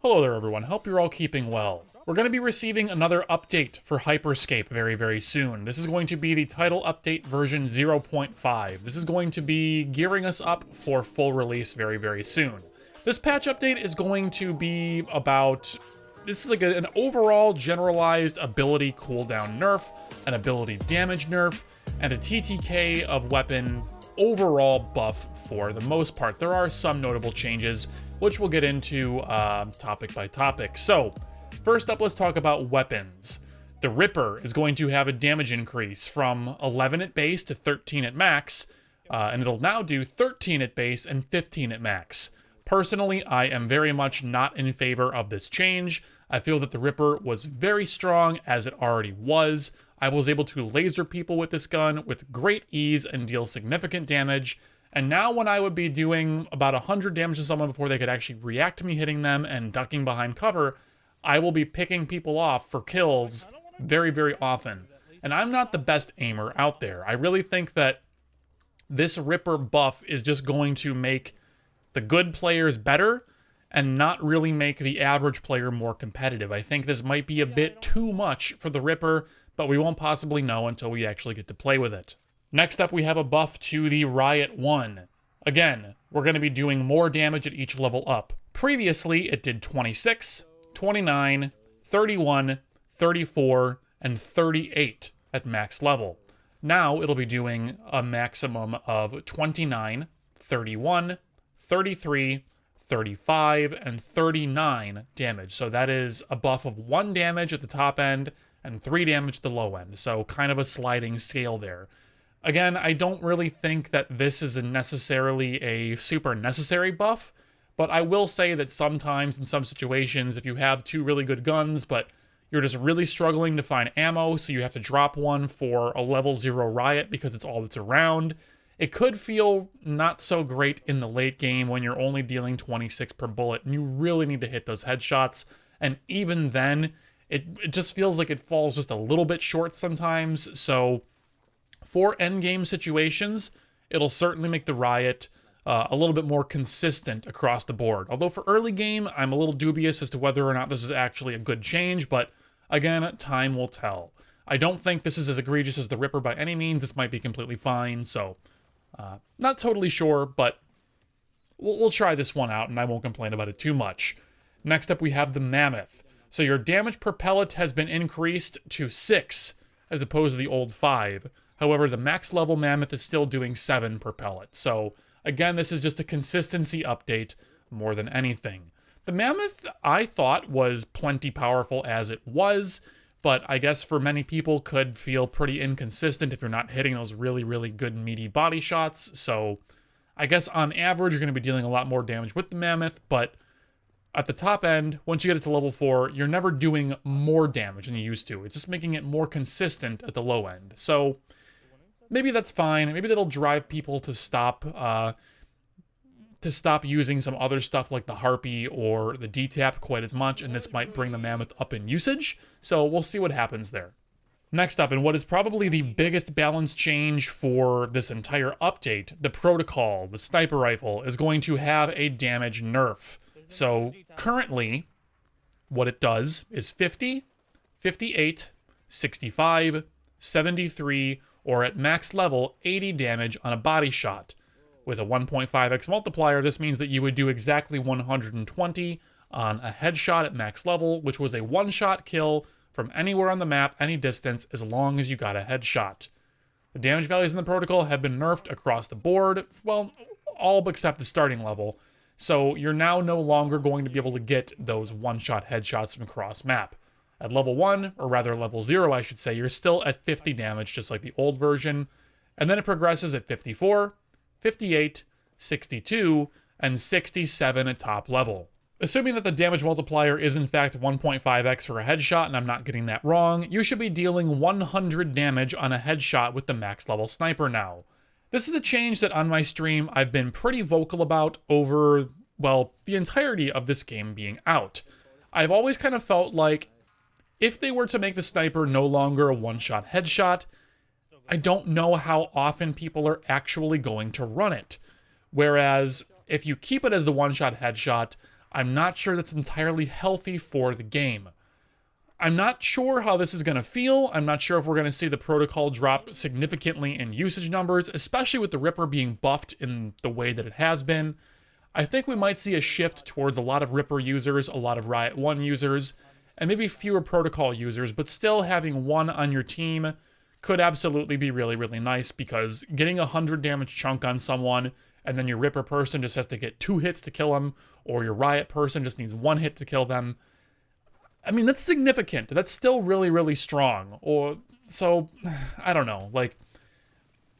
Hello there everyone, hope you're all keeping well. We're going to be receiving another update for Hyperscape very soon. This is going to be the title update version 0.5. This is going to be gearing us up for full release very soon. This patch update is going to be about, this is like an overall generalized ability cooldown nerf, an ability damage nerf, and a TTK of weapon overall buff for the most part. There are some notable changes, which we'll get into topic by topic. So, first up, let's talk about weapons. The Ripper is going to have a damage increase from 11 at base to 13 at max, and it'll now do 13 at base and 15 at max. Personally, I am very much not in favor of this change. I feel that the Ripper was very strong as it already was. I was able to laser people with this gun with great ease and deal significant damage. And now when I would be doing about 100 damage to someone before they could actually react to me hitting them and ducking behind cover, I will be picking people off for kills very often. And I'm not the best aimer out there. I really think that this Ripper buff is just going to make the good players better and not really make the average player more competitive. I think this might be a bit too much for the Ripper, but we won't possibly know until we actually get to play with it. Next up, we have a buff to the Riot 1. Again, we're going to be doing more damage at each level up. Previously, it did 26, 29, 31, 34, and 38 at max level. Now, it'll be doing a maximum of 29, 31, 33, 35, and 39 damage. So that is a buff of 1 damage at the top end and 3 damage at the low end. So kind of a sliding scale there. Again, I don't really think that this is necessarily a super necessary buff, but I will say that sometimes in some situations, if you have 2 really good guns, but you're just really struggling to find ammo, so you have to drop one for a level 0 Riot because it's all that's around, it could feel not so great in the late game when you're only dealing 26 per bullet, and you really need to hit those headshots, and even then, it just feels like it falls just a little bit short sometimes. So for endgame situations, it'll certainly make the Riot a little bit more consistent across the board. Although for early game, I'm a little dubious as to whether or not this is actually a good change, but again, time will tell. I don't think this is as egregious as the Ripper by any means. This might be completely fine, so not totally sure, but we'll try this one out and I won't complain about it too much. Next up, we have the Mammoth. So your damage per pellet has been increased to 6 as opposed to the old 5. However, the max level Mammoth is still doing 7 per pellet. So again, this is just a consistency update more than anything. The Mammoth, I thought, was plenty powerful as it was, but I guess for many people could feel pretty inconsistent if you're not hitting those really good meaty body shots. So I guess on average, you're going to be dealing a lot more damage with the Mammoth, but at the top end, once you get it to level 4, you're never doing more damage than you used to. It's just making it more consistent at the low end. So maybe that's fine. Maybe that'll drive people to stop using some other stuff like the Harpy or the D-Tap quite as much, and this might bring the Mammoth up in usage. So we'll see what happens there. Next up, and what is probably the biggest balance change for this entire update, the Protocol, the sniper rifle, is going to have a damage nerf. So currently, what it does is 50, 58, 65, 73, or at max level, 80 damage on a body shot. With a 1.5x multiplier, this means that you would do exactly 120 on a headshot at max level, which was a one-shot kill from anywhere on the map, any distance, as long as you got a headshot. The damage values in the Protocol have been nerfed across the board, well, all except the starting level. So you're now no longer going to be able to get those one-shot headshots from across map. At level 1, or rather level 0 I should say, you're still at 50 damage just like the old version, and then it progresses at 54, 58, 62, and 67 at top level. Assuming that the damage multiplier is in fact 1.5x for a headshot, and I'm not getting that wrong, you should be dealing 100 damage on a headshot with the max level sniper now. This is a change that on my stream I've been pretty vocal about over, well, the entirety of this game being out. I've always kind of felt like if they were to make the sniper no longer a one-shot headshot, I don't know how often people are actually going to run it. Whereas if you keep it as the one-shot headshot, I'm not sure that's entirely healthy for the game. I'm not sure how this is going to feel. I'm not sure if we're going to see the protocol drop significantly in usage numbers, especially with the Ripper being buffed in the way that it has been. I think we might see a shift towards a lot of Ripper users, a lot of Riot 1 users, and maybe fewer protocol users, but still having one on your team could absolutely be really, really nice, because getting a 100 damage chunk on someone, and then your Ripper person just has to get 2 hits to kill them, or your Riot person just needs 1 hit to kill them. I mean, that's significant. That's still really, really strong. So, I don't know. Like,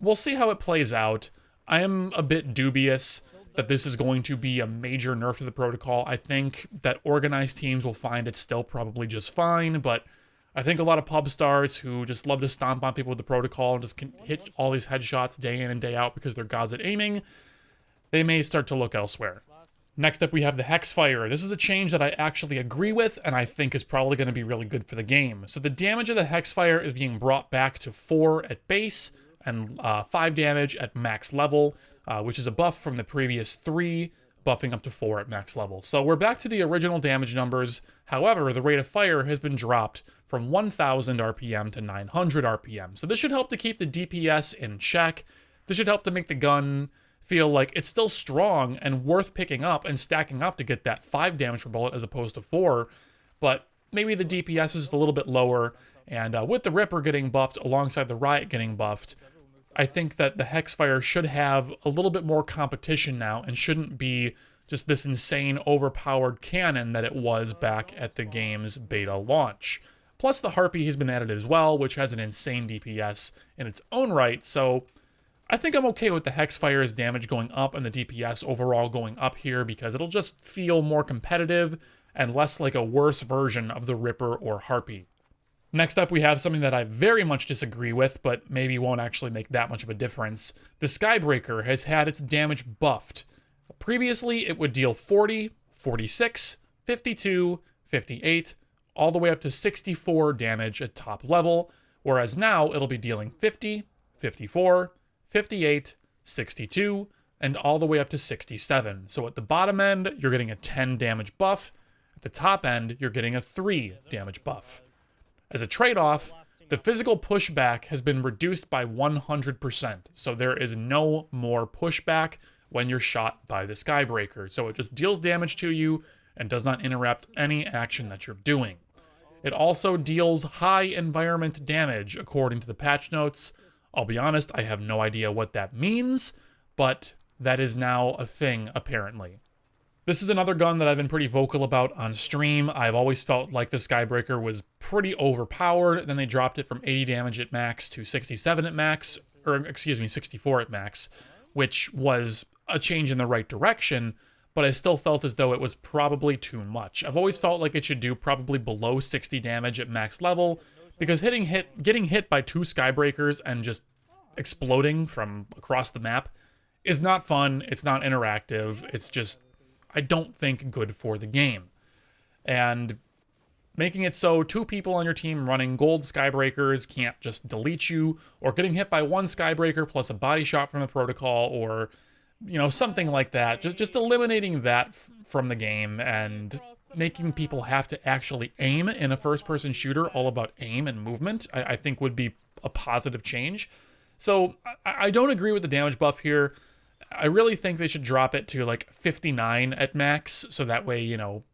we'll see how it plays out. I am a bit dubious that this is going to be a major nerf to the protocol. I think that organized teams will find it still probably just fine, but I think a lot of pub stars who just love to stomp on people with the protocol and just can hit all these headshots day in and day out because they're gods at aiming, they may start to look elsewhere. Next up, we have the Hexfire. This is a change that I actually agree with, and I think is probably going to be really good for the game. So the damage of the Hexfire is being brought back to 4 at base, and 5 damage at max level, which is a buff from the previous 3, buffing up to 4 at max level. So we're back to the original damage numbers. However, the rate of fire has been dropped from 1000 RPM to 900 RPM. So this should help to keep the DPS in check. This should help to make the gun feel like it's still strong and worth picking up and stacking up to get that 5 damage per bullet as opposed to 4. But maybe the DPS is a little bit lower, and with the Ripper getting buffed alongside the Riot getting buffed, I think that the Hexfire should have a little bit more competition now and shouldn't be just this insane overpowered cannon that it was back at the game's beta launch. Plus the Harpy has been added as well, which has an insane DPS in its own right, so I think I'm okay with the Hexfire's damage going up and the DPS overall going up here, because it'll just feel more competitive and less like a worse version of the Ripper or Harpy. Next up, we have something that I very much disagree with, but maybe won't actually make that much of a difference. The Skybreaker has had its damage buffed. Previously, it would deal 40, 46, 52, 58, all the way up to 64 damage at top level, whereas now it'll be dealing 50, 54, 58, 62, and all the way up to 67. So at the bottom end, you're getting a 10 damage buff. At the top end, you're getting a 3 damage buff. As a trade-off, the physical pushback has been reduced by 100%, so there is no more pushback when you're shot by the Skybreaker, so it just deals damage to you and does not interrupt any action that you're doing. It also deals high environment damage, according to the patch notes. I'll be honest, I have no idea what that means, but that is now a thing, apparently. This is another gun that I've been pretty vocal about on stream. I've always felt like the Skybreaker was pretty overpowered. Then they dropped it from 80 damage at max to 67 at max, or excuse me, 64 at max, which was a change in the right direction, but I still felt as though it was probably too much. I've always felt like it should do probably below 60 damage at max level, because getting hit by 2 Skybreakers and just exploding from across the map is not fun, it's not interactive, it's just, I don't think, good for the game. And making it so 2 people on your team running gold Skybreakers can't just delete you, or getting hit by 1 Skybreaker plus a body shot from the protocol, or, you know, something like that. Just eliminating that from the game and making people have to actually aim in a first-person shooter, all about aim and movement, I think would be a positive change. So I don't agree with the damage buff here. I really think they should drop it to like 59 at max, so that way, you know,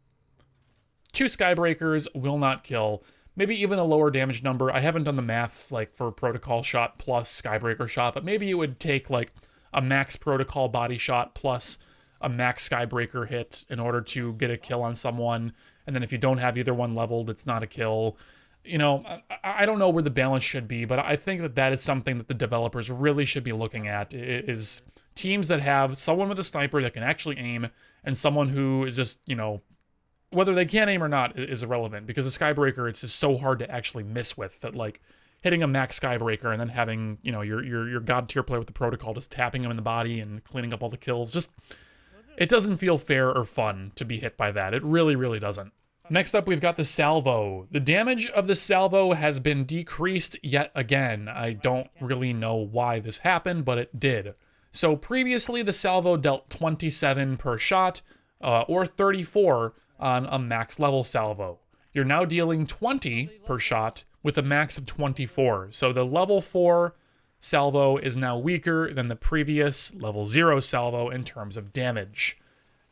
2 Skybreakers will not kill. Maybe even a lower damage number. I haven't done the math like for protocol shot plus Skybreaker shot, but maybe it would take like a max protocol body shot plus a max Skybreaker hit in order to get a kill on someone. And then if you don't have either one leveled, it's not a kill. You know, I don't know where the balance should be, but I think that that is something that the developers really should be looking at, is teams that have someone with a sniper that can actually aim and someone who is just, you know, whether they can aim or not is irrelevant, because the Skybreaker, it's just so hard to actually miss with, that like hitting a max Skybreaker and then having, you know, your god tier player with the protocol just tapping him in the body and cleaning up all the kills, just, it doesn't feel fair or fun to be hit by that. It really, really doesn't. Next up, we've got the salvo. The damage of the salvo has been decreased yet again. I don't really know why this happened, but it did. So previously, the salvo dealt 27 per shot. or 34 on a max level salvo. You're now dealing 20 per shot with a max of 24. So the level 4 salvo is now weaker than the previous level 0 salvo in terms of damage.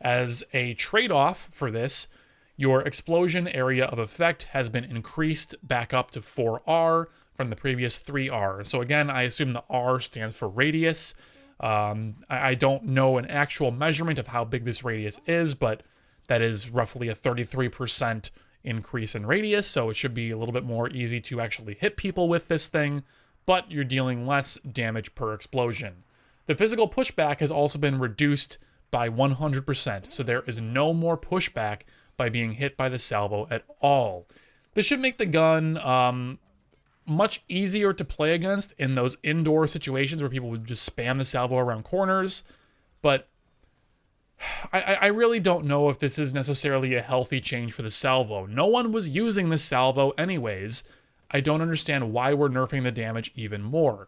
As a trade-off for this, your explosion area of effect has been increased back up to 4R from the previous 3R. So again, I assume the R stands for radius. I don't know an actual measurement of how big this radius is, but that is roughly a 33% increase in radius, so it should be a little bit more easy to actually hit people with this thing, but you're dealing less damage per explosion. The physical pushback has also been reduced by 100%, so there is no more pushback by being hit by the salvo at all. This should make the gun much easier to play against in those indoor situations where people would just spam the salvo around corners, but I really don't know if this is necessarily a healthy change for the salvo. No one was using the salvo anyways. I don't understand why we're nerfing the damage even more.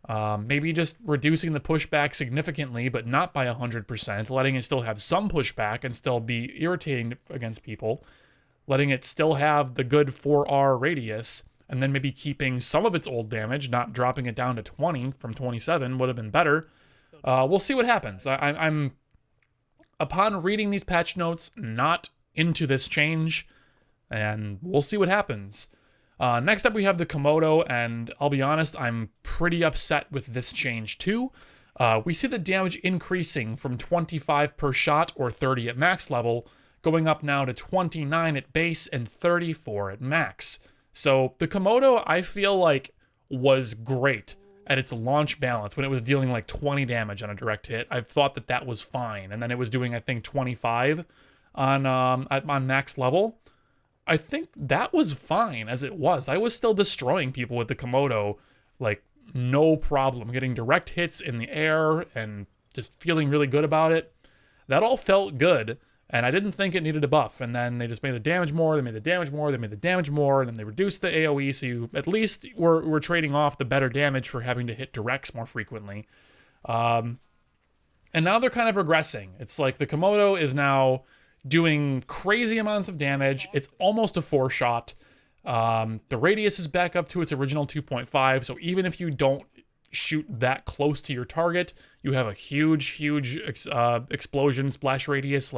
Maybe just reducing the pushback significantly, but not by 100%, letting it still have some pushback and still be irritating against people, letting it still have the good 4R radius, and then maybe keeping some of its old damage, not dropping it down to 20 from 27 would have been better. We'll see what happens. I'm upon reading these patch notes, not into this change, and we'll see what happens. Next up, we have the Komodo, and I'll be honest, I'm pretty upset with this change too. We see the damage increasing from 25 per shot, or 30 at max level, going up now to 29 at base and 34 at max. So the Komodo, I feel like, was great at its launch balance when it was dealing like 20 damage on a direct hit. I thought that that was fine, and then it was doing, I think, 25 on max level. I think that was fine as it was. I was still destroying people with the Komodo, like, no problem. Getting direct hits in the air and just feeling really good about it. That all felt good, and I didn't think it needed a buff. And then they just made the damage more, they made the damage more, they made the damage more, and then they reduced the AoE, so you at least were trading off the better damage for having to hit directs more frequently. And now they're kind of regressing. It's like the Komodo is now doing crazy amounts of damage. It's almost a 4-shot. The radius is back up to its original 2.5, so even if you don't shoot that close to your target, you have a huge explosion splash radius.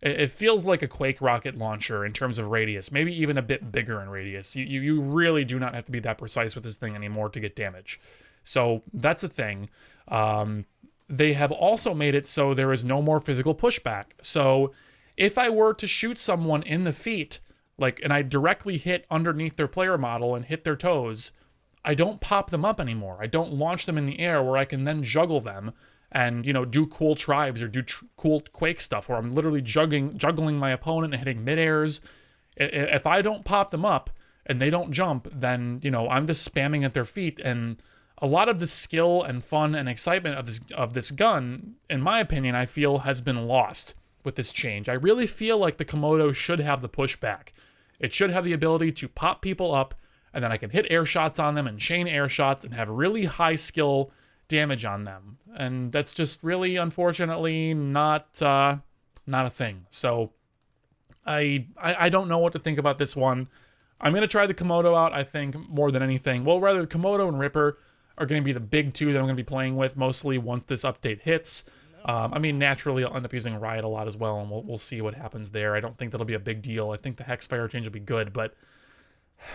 It feels like a Quake rocket launcher in terms of radius, maybe even a bit bigger in radius. You really do not have to be that precise with this thing anymore to get damage. So that's a thing. They have also made it so there is no more physical pushback. So if I were to shoot someone in the feet, and I directly hit underneath their player model and hit their toes, I don't pop them up anymore. I don't launch them in the air where I can then juggle them and, do cool tribes or do cool Quake stuff where I'm literally juggling my opponent and hitting mid-airs. If I don't pop them up and they don't jump, then, I'm just spamming at their feet. And a lot of the skill and fun and excitement of this gun, in my opinion, I feel has been lost with this change. I really feel like the Komodo should have the pushback. It should have the ability to pop people up, and then I can hit air shots on them and chain air shots and have really high skill damage on them. And that's just really, unfortunately, not a thing. So I don't know what to think about this one. I'm going to try the Komodo out, I think, more than anything. Well, rather, Komodo and Ripper are going to be the big two that I'm going to be playing with mostly once this update hits. Naturally, I'll end up using Riot a lot as well, and we'll see what happens there. I don't think that'll be a big deal. I think the Hexfire change will be good, but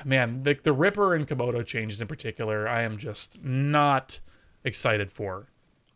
man, the Ripper and Komodo changes in particular, I am just not excited for.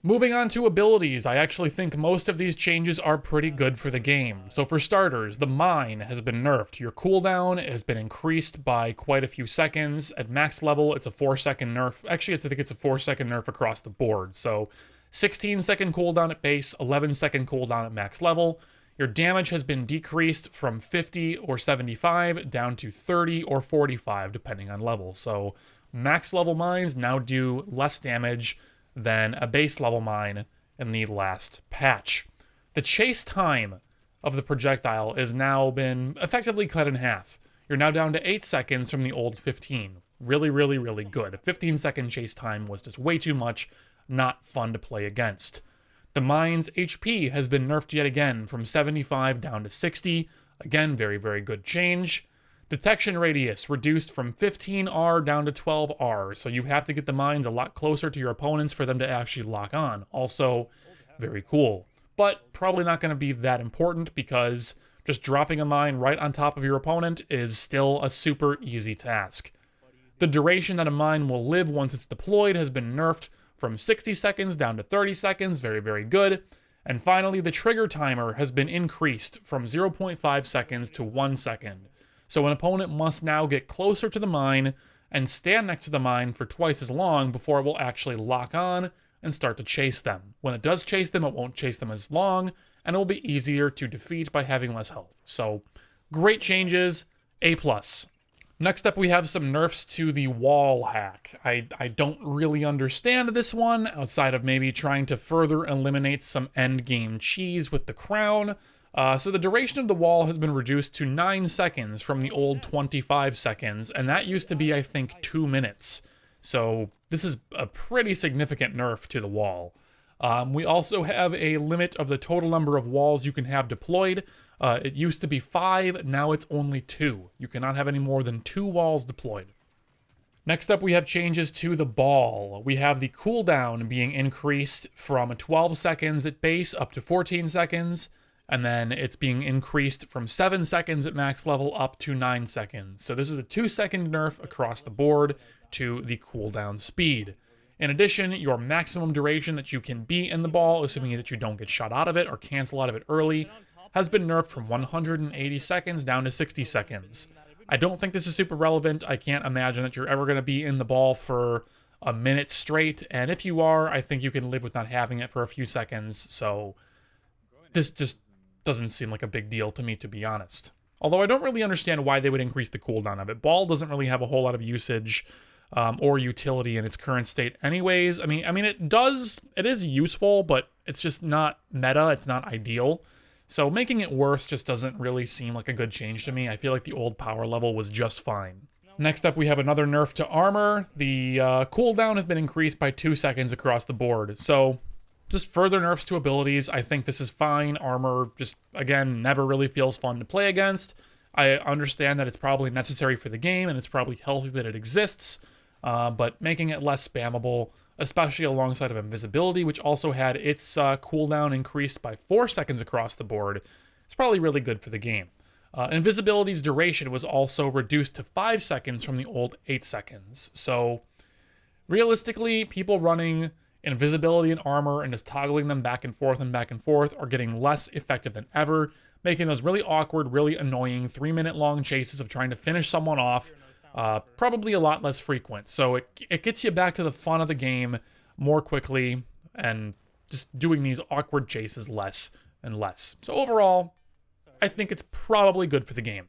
Moving on to abilities, I actually think most of these changes are pretty good for the game. So for starters, the Mine has been nerfed. Your cooldown has been increased by quite a few seconds. At max level, it's a 4-second nerf. Actually, I think it's a 4-second nerf across the board. So 16-second cooldown at base, 11-second cooldown at max level. Your damage has been decreased from 50 or 75 down to 30 or 45, depending on level. So max level mines now do less damage than a base level mine in the last patch. The chase time of the projectile has now been effectively cut in half. You're now down to 8 seconds from the old 15. Really, really, really good. A 15-second chase time was just way too much, not fun to play against. The mine's HP has been nerfed yet again from 75 down to 60. Again, very, very good change. Detection radius reduced from 15R down to 12R, so you have to get the mines a lot closer to your opponents for them to actually lock on. Also, very cool. But probably not going to be that important because just dropping a mine right on top of your opponent is still a super easy task. The duration that a mine will live once it's deployed has been nerfed from 60 seconds down to 30 seconds, very, very good. And finally, the trigger timer has been increased from 0.5 seconds to 1 second. So an opponent must now get closer to the mine and stand next to the mine for twice as long before it will actually lock on and start to chase them. When it does chase them, it won't chase them as long, and it will be easier to defeat by having less health. So, great changes, A+. Next up, we have some nerfs to the wall hack. I don't really understand this one, outside of maybe trying to further eliminate some endgame cheese with the crown. So the duration of the wall has been reduced to 9 seconds from the old 25 seconds, and that used to be, I think, 2 minutes. So this is a pretty significant nerf to the wall. We also have a limit of the total number of walls you can have deployed. It used to be 5, now it's only 2. You cannot have any more than 2 walls deployed. Next up, we have changes to the ball. We have the cooldown being increased from 12 seconds at base up to 14 seconds. And then it's being increased from 7 seconds at max level up to 9 seconds. So this is a 2-second nerf across the board to the cooldown speed. In addition, your maximum duration that you can be in the ball, assuming that you don't get shot out of it or cancel out of it early, has been nerfed from 180 seconds down to 60 seconds. I don't think this is super relevant. I can't imagine that you're ever going to be in the ball for a minute straight. And if you are, I think you can live with not having it for a few seconds. So this just doesn't seem like a big deal to me, to be honest. Although I don't really understand why they would increase the cooldown of it. Ball doesn't really have a whole lot of usage or utility in its current state anyways. I mean, it is useful, but it's just not meta, it's not ideal. So making it worse just doesn't really seem like a good change to me. I feel like the old power level was just fine. Next up, we have another nerf to armor. The cooldown has been increased by 2 seconds across the board. So just further nerfs to abilities. I think this is fine. Armor just, again, never really feels fun to play against. I understand that it's probably necessary for the game, and it's probably healthy that it exists, but making it less spammable, especially alongside of invisibility, which also had its cooldown increased by 4 seconds across the board, is probably really good for the game. Invisibility's duration was also reduced to 5 seconds from the old 8 seconds. So, realistically, people running invisibility and armor and just toggling them back and forth are getting less effective than ever, making those really awkward, really annoying 3-minute long chases of trying to finish someone off probably a lot less frequent. So it gets you back to the fun of the game more quickly and just doing these awkward chases less and less. So overall, I think it's probably good for the game.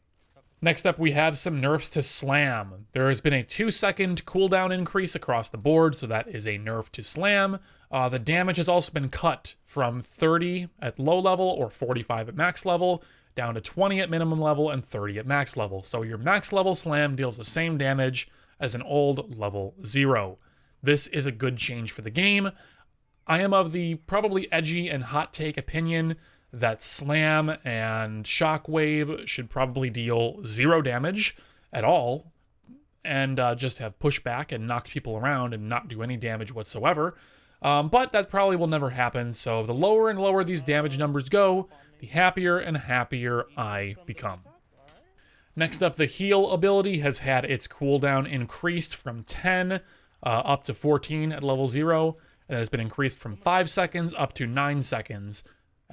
Next up, we have some nerfs to slam. There has been a 2-second cooldown increase across the board, so that is a nerf to slam. The damage has also been cut from 30 at low level or 45 at max level, down to 20 at minimum level and 30 at max level. So your max level slam deals the same damage as an old level 0. This is a good change for the game. I am of the probably edgy and hot take opinion that Slam and Shockwave should probably deal 0 damage at all and just have pushback and knock people around and not do any damage whatsoever. But that probably will never happen, so the lower and lower these damage numbers go, the happier and happier I become. Next up, the heal ability has had its cooldown increased from 10 up to 14 at level 0, and it has been increased from 5 seconds up to 9 seconds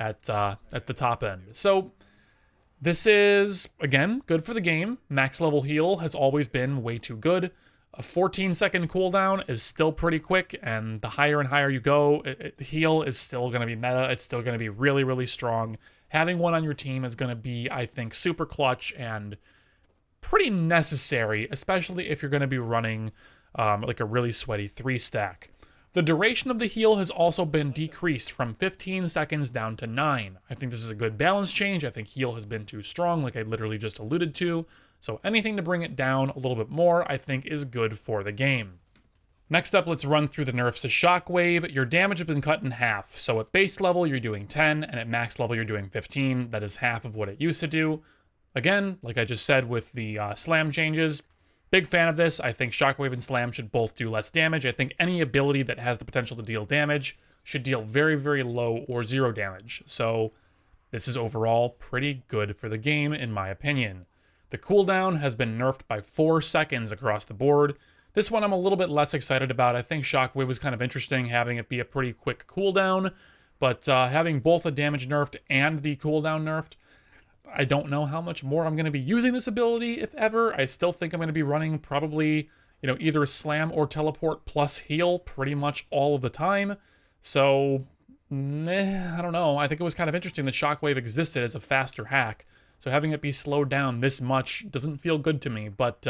at the top end. So this is, again, good for the game. Max level heal has always been way too good. A 14-second cooldown is still pretty quick, and the higher and higher you go, heal is still going to be meta. It's still going to be really, really strong. Having one on your team is going to be, I think, super clutch and pretty necessary, especially if you're going to be running like a really sweaty 3-stack. The duration of the heal has also been decreased from 15 seconds down to 9. I think this is a good balance change. I think heal has been too strong, like I literally just alluded to. So anything to bring it down a little bit more, I think, is good for the game. Next up, let's run through the nerfs to Shockwave. Your damage has been cut in half. So at base level, you're doing 10, and at max level, you're doing 15. That is half of what it used to do. Again, like I just said with the slam changes, big fan of this. I think Shockwave and Slam should both do less damage. I think any ability that has the potential to deal damage should deal very, very low or 0 damage. So this is overall pretty good for the game, in my opinion. The cooldown has been nerfed by 4 seconds across the board. This one I'm a little bit less excited about. I think Shockwave was kind of interesting, having it be a pretty quick cooldown, but having both the damage nerfed and the cooldown nerfed, I don't know how much more I'm going to be using this ability, if ever. I still think I'm going to be running probably, either Slam or Teleport plus Heal pretty much all of the time. So, I don't know. I think it was kind of interesting that Shockwave existed as a faster hack. So having it be slowed down this much doesn't feel good to me, but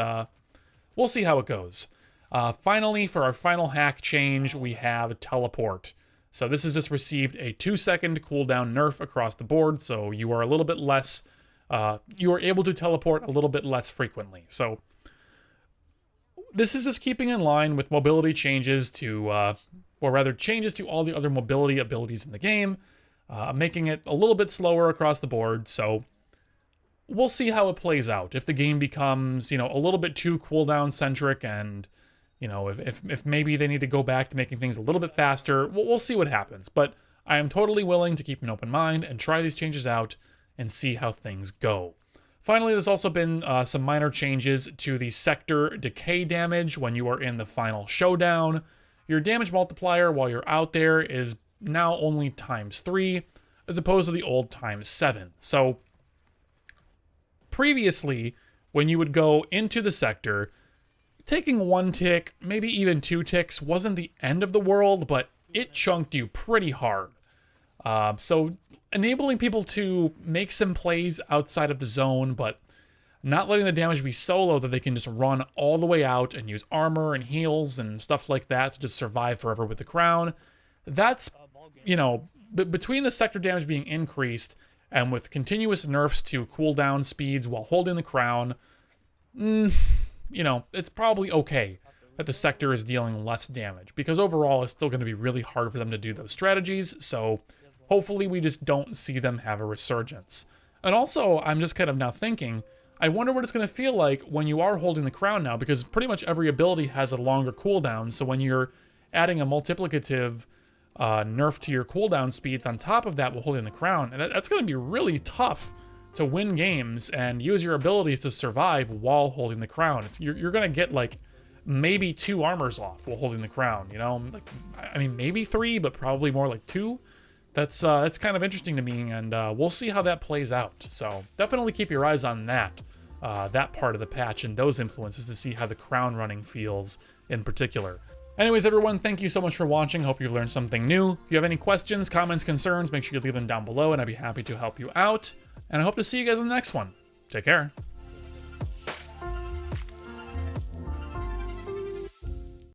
we'll see how it goes. Finally, for our final hack change, we have Teleport. So this has just received a 2-second cooldown nerf across the board, so you are a little bit less, you are able to teleport a little bit less frequently. So this is just keeping in line with mobility changes to, or rather changes to all the other mobility abilities in the game, making it a little bit slower across the board. So we'll see how it plays out. If the game becomes, a little bit too cooldown centric, and if maybe they need to go back to making things a little bit faster, we'll see what happens. But I am totally willing to keep an open mind and try these changes out and see how things go. Finally, there's also been some minor changes to the sector decay damage when you are in the final showdown. Your damage multiplier while you're out there is now only ×3, as opposed to the old ×7. So previously, when you would go into the sector, taking 1 tick, maybe even 2 ticks, wasn't the end of the world, but it chunked you pretty hard. So enabling people to make some plays outside of the zone, but not letting the damage be so low that they can just run all the way out and use armor and heals and stuff like that to just survive forever with the crown. That's, between the sector damage being increased and with continuous nerfs to cooldown speeds while holding the crown, it's probably okay that the sector is dealing less damage, because overall it's still going to be really hard for them to do those strategies, so hopefully we just don't see them have a resurgence. And also, I'm just kind of now thinking, I wonder what it's going to feel like when you are holding the crown now, because pretty much every ability has a longer cooldown, so when you're adding a multiplicative nerf to your cooldown speeds on top of that while holding the crown, and that's going to be really tough to win games and use your abilities to survive while holding the crown. You're going to get like maybe 2 armors off while holding the crown, maybe 3, but probably more like 2. That's kind of interesting to me, and we'll see how that plays out. So definitely keep your eyes on that part of the patch and those influences to see how the crown running feels in particular. Anyways, everyone, thank you so much for watching. Hope you've learned something new. If you have any questions, comments, concerns, make sure you leave them down below, and I'd be happy to help you out. And I hope to see you guys in the next one. Take care.